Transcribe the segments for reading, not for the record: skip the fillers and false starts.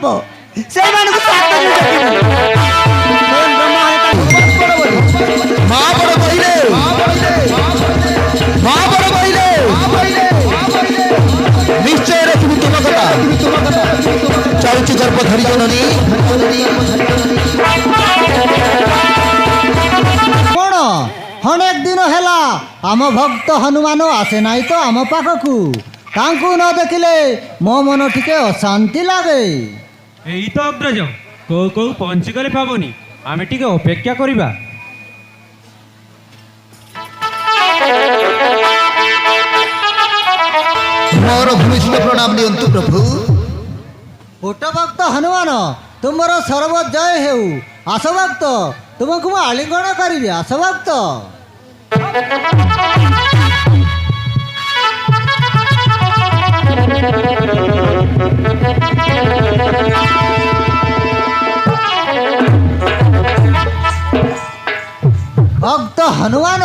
ପାପ ସେଇମାନଙ୍କୁ ମା ବଡ଼ କହିଲେ ନିଶ୍ଚୟ ରଖିବି ତୁମ କଥା ଚାଲିଛି ଗର୍ବ ଧରି ଜଣନି କଣ ଅନେକ ଦିନ ହେଲା ଆମ ଭକ୍ତ ହନୁମାନ ଆସେ ନାହିଁ ତ ଆମ ପାଖକୁ ତାଙ୍କୁ ନ ଦେଖିଲେ ମୋ ମନ ଟିକେ ଅଶାନ୍ତି ଲାଗେ। ଏଇ ତ ଅଗ୍ରଜ କୋଉ କୋଉ ପହଞ୍ଚିଗଲେ ପାବନି ଆମେ ଟିକେ ଅପେକ୍ଷା କରିବା। ମୋର ଭୂମିଷ୍ଠ ପ୍ରଣାମ ନିଅନ୍ତୁ ପ୍ରଭୁ। ପୁଟ ଭକ୍ତ ହନୁମାନ ତୁମର ସର୍ବ ଜୟ ହେଉ। ଆସ ଭକ୍ତ ତୁମକୁ ମୁଁ ଆଲିଙ୍ଗନ କରିବି। ଆସ ଭକ୍ତ। ଭକ୍ତ ହନୁମାନ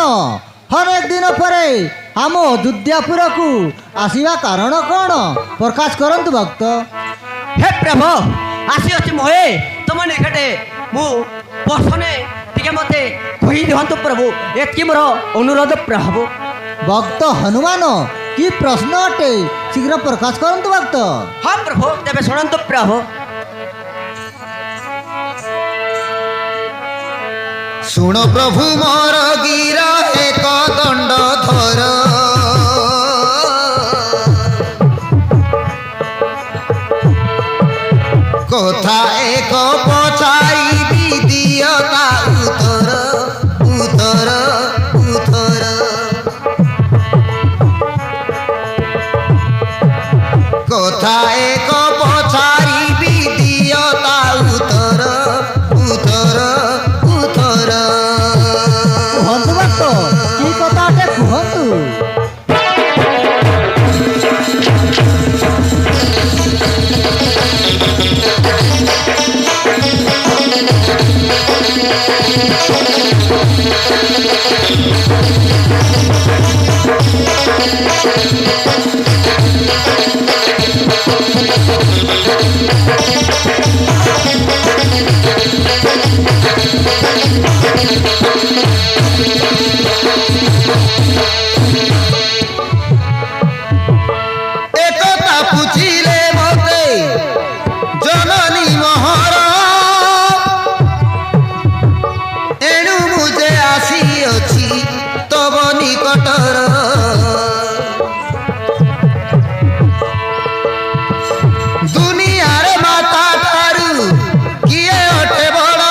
ଅନେକ ଦିନ ପରେ ଆମ ଅଯୋଧ୍ୟାପୁରକୁ ଆସିବା କାରଣ କ'ଣ ପ୍ରକାଶ କରନ୍ତୁ ଭକ୍ତ। ହେ ପ୍ରଭୁ ଆସିଅଛି ମୋଏ ତୁମ ନିକଟେ ମୁଁ ବସନେ ଟିକେ ମୋତେ କହି ଦିଅନ୍ତୁ ପ୍ରଭୁ ଏତିକି ମୋର ଅନୁରୋଧ ପ୍ରଭୁ। ଭକ୍ତ ହନୁମାନ କି ପ୍ରଶ୍ନ ଅଟେ ଶୀଘ୍ର ପ୍ରକାଶ କରନ୍ତୁ ଭକ୍ତ। ହଁ ପ୍ରଭୁ ତେବେ ଶୁଣନ୍ତୁ ପ୍ରଭୁ। ଶୁଣ ପ୍ରଭୁ ମୋର ଗିର ଏକ ଦଣ୍ଡ ଧର କଥା ଏକ ପଚାରିବି ଦିଅ ତା ଉତ୍ତର ଉତ୍ତର ଉତ୍ତର କଥା ଏକ ପଚାରିବି ଦିଅ ତା ଉତ୍ତର ଉତ୍ତର ଉତ୍ତର କୁହନ୍ତୁ ଭକ୍ତ କି କଥା ଅଟେ କୁହନ୍ତୁ। একতা পুছিলে মতে জননী মহর এণু মুজে আসিଅছি তব নিকটর দুনিয়ারে মাতা ঠারু কিয়ে অটে বড়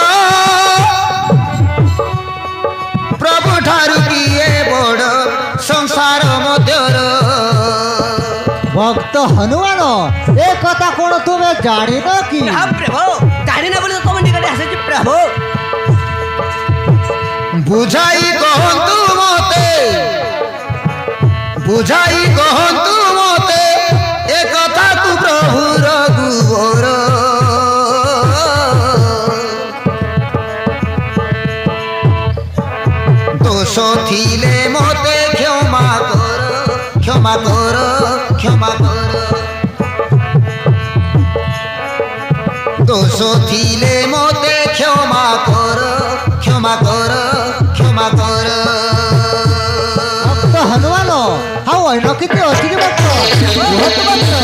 প্রভু ঠারু কিয়ে বড় সংসার মধ্যর ଭକ୍ତ ହନୁମାନ ଏ କଥା କ'ଣ ତୁମେ ଜାଣିନ କି? ନା ପ୍ରଭୁ ଜାଣିନା ବୋଲି ତୁମ ନିକଟେ ଆସିଛି ପ୍ରଭୁ। বুঝাই কহন্তু মতে বুঝাই কহন্তু মতে এ কথা তু প্রভুর গুবর দোষ থিলে মতে ক্ষমা কর ক্ষমা কর ক্ষমা কর দোষ থিলে মতে ক্ষমা কর ক্ষমা কর ক্ষমা কর ଭକ୍ତ ହନୁମାନ ଆଉ ଅନ୍ୟ କିଛି ଅଛି କି ଭକ୍ତ? କୁହନ୍ତୁ ଭକ୍ତ।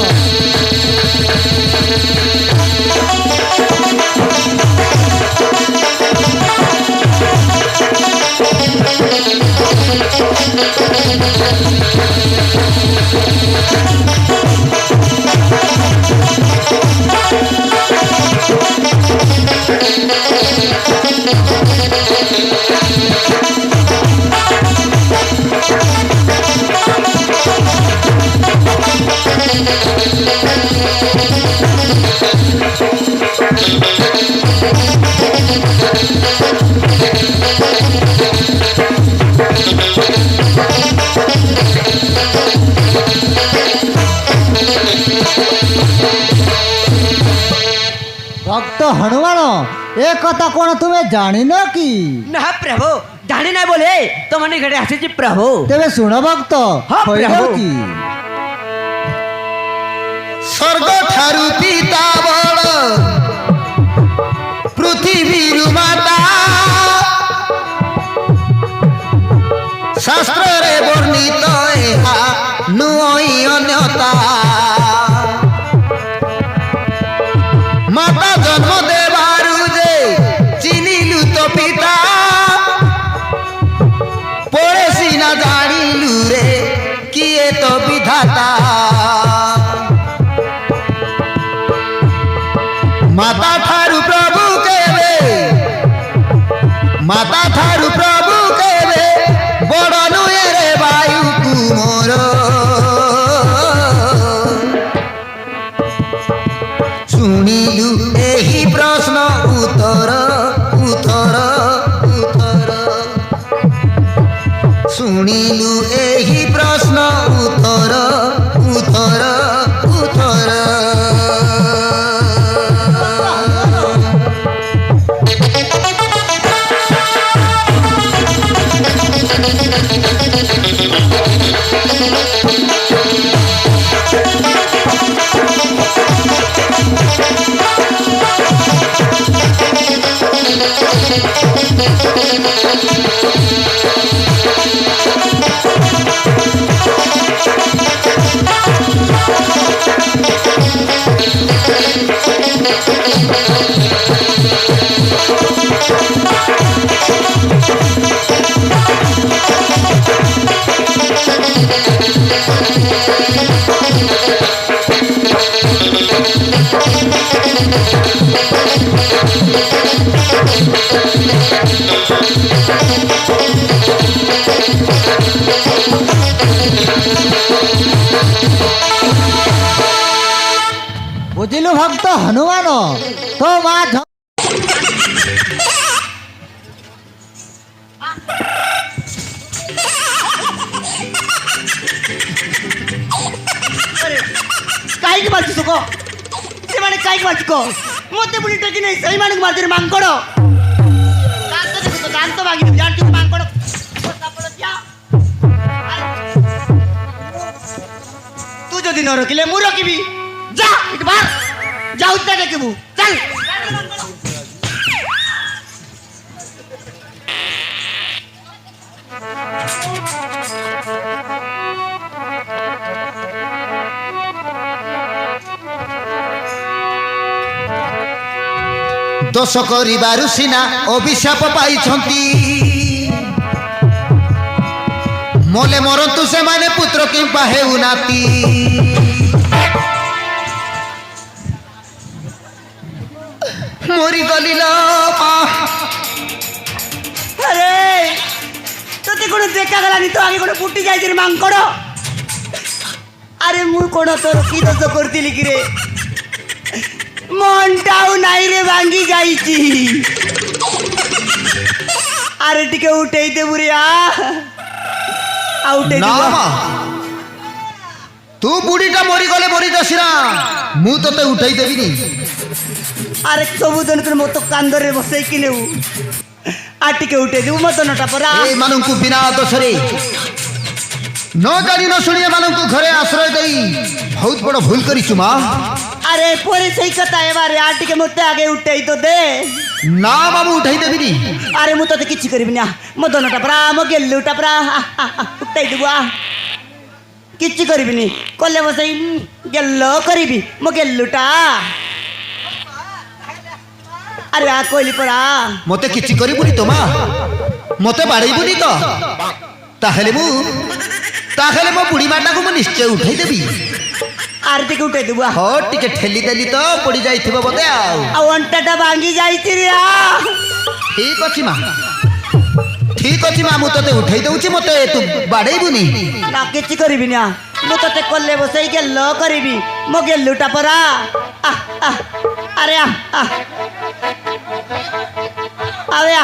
ভক্ত হনুমান এ কথা কোন তুমি জানিন কি? না প্রভু জানি না বলে তোমার নিকটে আসিছি প্রভু। তেবে শুণ ভক্ত হ্যাঁ, হইল প্রভু। কি? স্বর্গ ঠারু পিতা বড় পৃথিবীর মাতা শাস্ত্রে বর্ণিত এহা নুই অন্যতা মাতা জন্ম দেবারু যে চিনিলু তো পিতা পরে সিনা জানিলু রে কিয়ে তো বিধাতা মাতা ঠারু প্রভু কেবে মাতা ঠারু প্রভু কেবে বড় নুয়ে রে বায়ু কুমোর শুনিলু এই প্রশ্ন উত্তর উত্তর উত্তর শুনিলু এই প্রশ্ন উত্তর উত্তর উত্তর বুঝিলু ভক্ত হনুমান তো মা କାହିଁକି ମାରୁଛୁ କହ ସେମାନେ କାହିଁକି ମାରୁଛୁ କହ ମତେ ପୁଣି ଟେକି ନେଇ ସେଇମାନଙ୍କୁ ମାରୁଛନ୍ତି ମାଙ୍କଡ଼ ଦାନ୍ତ ଦେଖୁ ତ ଦାନ୍ତ ଭାଙ୍ଗିଦେବି ଜାଣିଛୁ ମାଙ୍କଡ଼ ତୁ ଯଦି ନ ରଖିଲେ ମୁଁ ରଖିବି ଯା ଏଠି ବାହାର ଯାଉଛି ତା ଦେଖିବୁ ଚାଲ দোষ করিবারু সিনা অভিশাপ পাইছন্তি মলে মরন্তু সেমানে পুত্র কিংবা হেউ নাতি মরি গলিল আরে তোতে কোনো দেখা গেলানি তো আগে কোনো ফুটি যাইছি রে মাଙ୍କଡ଼ আরে ମୁଁ କ'ଣ ତୋର କି ଦୋଷ କରିଥିଲି କି ରେ ମନଟା ଆଉ ନାଇଁ ରେ ଭାଙ୍ଗି ଯାଇଛି ଆରେ ଟିକେ ଉଠେଇ ଦେବୁ ରେ ଆଉ ଉଠେଇ না ଦେବୁ মা তু বুড়িটা মরি গলে মরি যাসিনা মু তোতে উঠাই দেবিনি আরে ସବୁଦିନ ତୋର ମୋ ତ କାନ୍ଦରେ ବସେଇକି ନେବୁ আর ଟିକେ ଉଠେଇ ଦେବୁ ମୋ ଦନଟା ପରା এই মানুষକୁ বিনা দোষরে ন জানি ন শুনি এମାନଙ୍କୁ ঘরে আশ্রয় দেই বহুত বড় ভুল করিছু মা আরে পরে সেই কথা এবারে আর ଟିକେ ମୋତେ আগে উঠেই তো দে না বাবু উঠাই দেবিনি আরে ମୁଁ ତତେ କିଛି କରିବିନି ମୋ ଦନଟା ପରା ମୋ ଗେଲୁଟା ପରା ଉଠେଇ ଦେବୁ କିଛି କରିବିନି କଲେ ବସେଇ ଗେଲ କରିବି ମୋ ଗେଲୁଟା আরে কইলি পরা মতে কিছু করিবুনি তো মা মতে বাড়াইবুনি তো তাহলে মো বুড়ি মাটাকে মু নিশ্চয় উঠাই দেবি আর টিকে উঠাই দেবু হ টিকে ঠেলি দেলি তো পড়ি যাইথিব বদে আর অন্টাটা ভাঙ্গি যাইছি রে ঠিক আছে মা ঠিক আছে মা মু তোতে উঠাই দউছি মতে তু বাড়াইবুনি না কিছু করবি না মু তোতে কলে বসাই গেল করবি মো গেলুটা পরা আরে আরে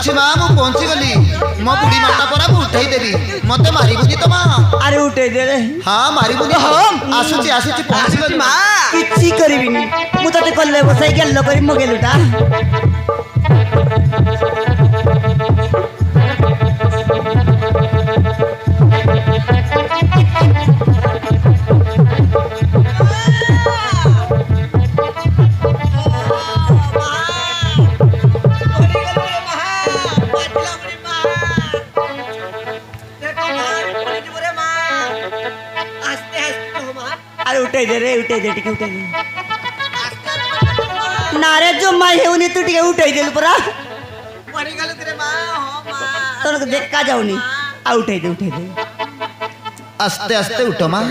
ଆସୁଛି ମା ମୁଁ ପହଞ୍ଚି ଗଲି ମୋ ବୁଢୀ ମାଟା ପରା ମୁଁ ଉଠେଇ ଦେବି ମତେ ମାରିବୁନି ତ ମା ଆରେ ଉଠେଇ ଦେ ରେ ହଁ ମାରିବୁନି ଆସୁଛି ଆସୁଛି ପହଞ୍ଚି ଗଲି ମା କିଛି କରିବିନି ମୁଁ ତତେ କଲେ ବସାଇ ଗେଲ କରି ମୋ ଗେଲୁଟା আরে উঠাই দে রে উঠাই দে টিকে উঠাই দে না রে জমা হেউনি তুই টিকে উঠাই দেলু পরা তোর দেখা যাওনি আর উঠাই দে আস্তে আস্তে উঠ মা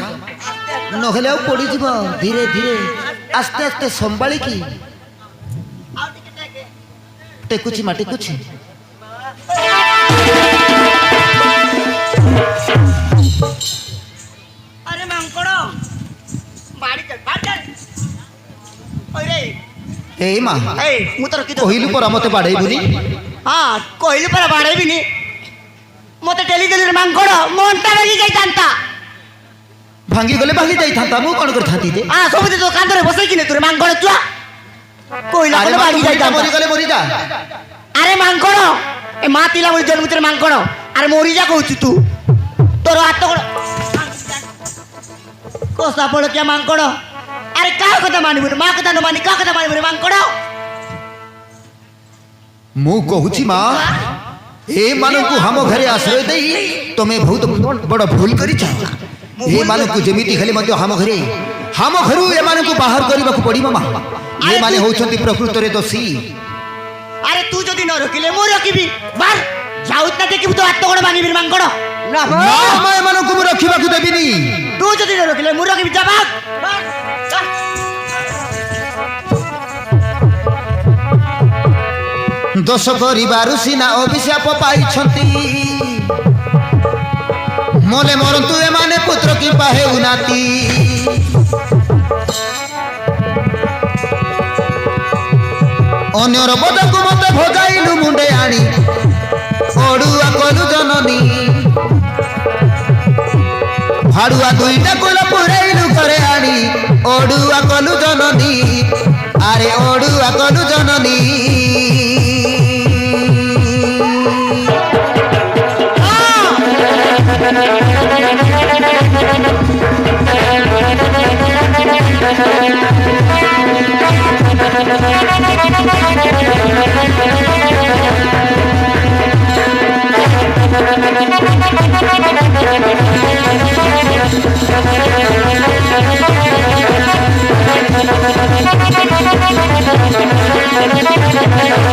নহলে আর পড়িଯିବ ধীরে ধীরে আস্তে আস্তে সম্ভাଳିকি টেকুছি মা টেকুছি আরে মাংকড় বাড়ি চল বাড়ি চল ওই রে এই মা এই মু তোর কি কহিলু পরা মতে বাড়াইবুনি হ্যাঁ কইলু পরা বাড়াইবিনি মতে টেলি দেলি রে মাংকড় মনটা লাগি যাইতান্তা ভাঙ্গি গলে ভাঙ্গি যাইথান্তা মু কোন করথান্তি যে হ্যাঁ সবুজ তো কান্দরে বসাই কিনে তোর মাংকড় চুয়া কইলা আরে কোন মা বাড়ি যাইতান্তা মরি গলে মরি যা আরে মাংকড় এ মা তিলা বলি জন্মতের মাংকড় আরে মরি যা কইছু তু তোর হাত কড় কোসা পড় কে মাংকড় আরে কার কথা মানিবু রে মা কথা ন মানি কা কথা মানিবু রে মাংকড় মু কহুছি মা এ মানকু হাম ঘরে আশ্রয় দেই তুমি বহুত বড় ভুল করিছ এ মানকু যেমিতি হেলে মধ্য হাম ঘরু এ মানকু বাহার করিবাকু পড়িব মা এ মানে হউছন্তি প্রকৃতরে দোষী আরে তুই যদি ন রকিলে মু রকিবি বার যাউত না দেখিবু তো আত্ম কোন মানিবি রে মাংকড় না না মা এ মানকু মু রখিবাকু দেবিনি তুই যদি ন রকিলে মু রকিবি যা বাগ দোষ করিবারু সিনা অভিশাপ পাইছন্তি মলে মরন্তু এমানে পুত্র কিম্বা হেউনাতি অন্যর বদকু মতে ভোগাইলু মুন্ডে আনি অড়ুয়া কলু জননী ভাড়ুয়া দুইটা কুল পুরাইলু করে আনি অড়ুয়া কলু জননী আরে অড়ুয়া কলু জননী Thank you.